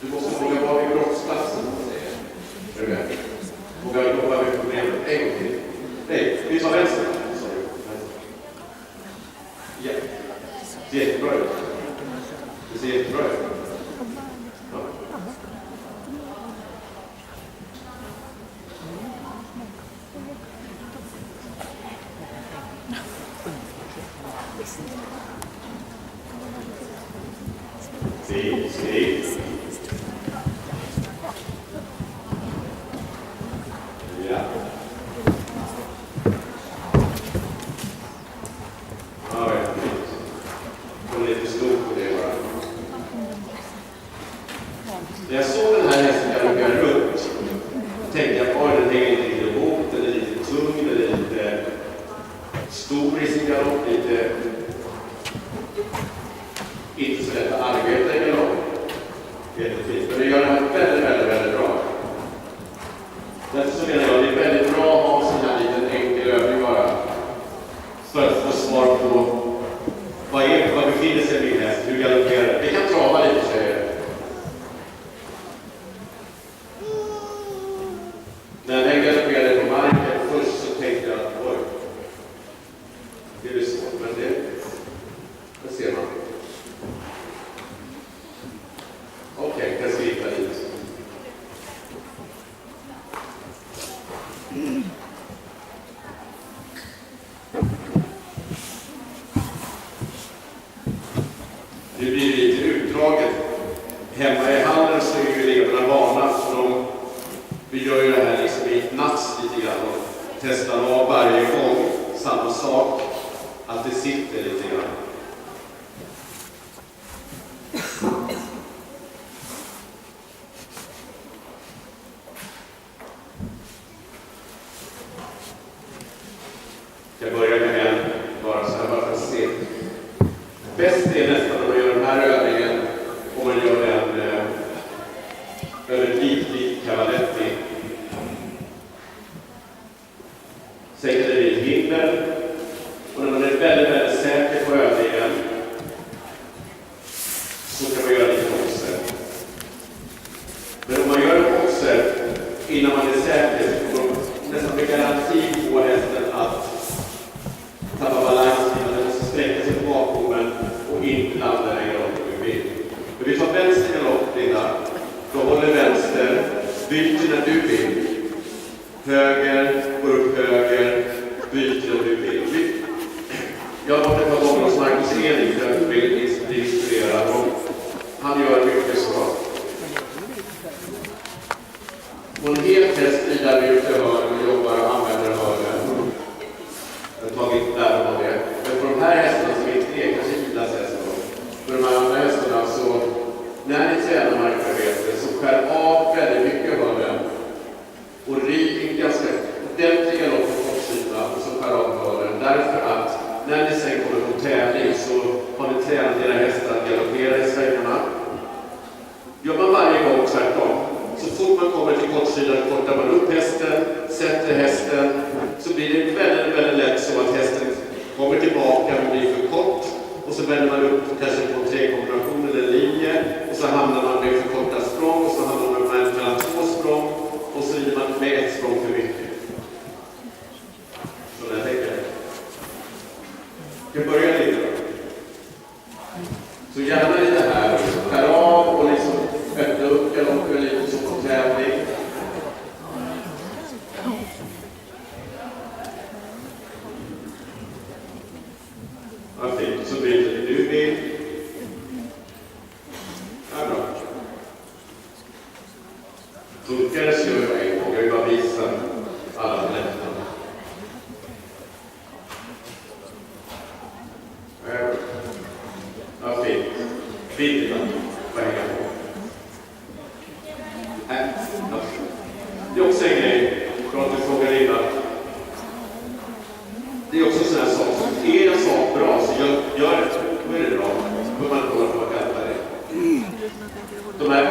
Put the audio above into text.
Du måste våga vara vid brottsplatsen. Är du med? Våga jobba med problemet. En gång till. Nej, vi tar vänster. Ja. Det ser jättebra ut. Det ser jättebra ut. Ja. Se. Ja. Ja, fint. Hon är lite stor på det bara. När jag såg den här hästen jag runt tänkte jag på den hänger lite ihop, den är lite tung, den är lite stor i sin galopp, lite inte så lätt att arbeta i galopp. Jättefint, men det gör det här väldigt bra. Därför så menar jag det är väldigt bra att ha sån här liten enkel övning bara för att få svar på vad befinner sig min häst, hur galopperar. Vi kan trava lite, tjejer. När den galopperade på marken först så tänkte jag att oj, det är svårt, men det ser man. Okej, jag ska hitta lite. Det blir lite utdraget. Hemma i hallen så är ju eleverna vana för vi gör ju det här liksom i natt lite grann och testar av varje gång samma sak, att det sitter lite grann. Jag börjar med en bara så här bara för att se. Bäst är nästan när man gör den här övningen och man gör en överliklig cavaletti. Sätter det vid hinder och när man är väldigt säker på övningen så kan man göra lite också. Men om man gör en också innan man är säker så får man nästan med garanti på hästen att tappa balansen, den måste sträcka sig på bakgården och inte landa i galoppen vi vill. Men vi tar vänster galopp, Linda. Då håller vänster, byter när du vill. Höger, går upp höger, byter när du vill. Jag har varit ett par gånger hos Marcus Erik för att bli inspirerad och han gör mycket så. Och en helt häst vidare vi ute hörden och jobbar och använder hörden. Jag har tagit lärdom av det. Men på de här hästarna som inte är kanske Idas hästar, för de här andra hästarna så när ni tränar markarbete så skär av väldigt mycket hörden och rid en ganska ordentlig galopp på kortsida och så skär av hörden. Därför att när ni sen kommer på tävling så har ni tränat era hästar att galoppera i svängarna. Gör man varje gång tvärtom. Så fort man kommer till kortsidan kortar man upp hästen, sätter hästen, så blir det väldigt lätt så att hästen kommer tillbaka och blir för kort. Och så vänder man upp kanske på en trekombination eller en linje och så hamnar man med för korta språng och så hamnar man mellan 2 språng och så rider man med 1 språng för mycket. Så jag tänker. Jag börjar lite då. Så gärna lite här, skär av och liksom öppna upp galoppen lite så på tävling. Ja, fint. Så blir det du vill. Ja, bra. Funkar det så gör jag en gång. Jag vill bara visa alla lättarna. Ja, fint. Fint ibland. Vad hänger på? Det är också en grej. Bra att du frågar innan. Det är också en sån här sak. Är en sak bra så gör det. Då är det bra. Då man håller på att kalla det. De här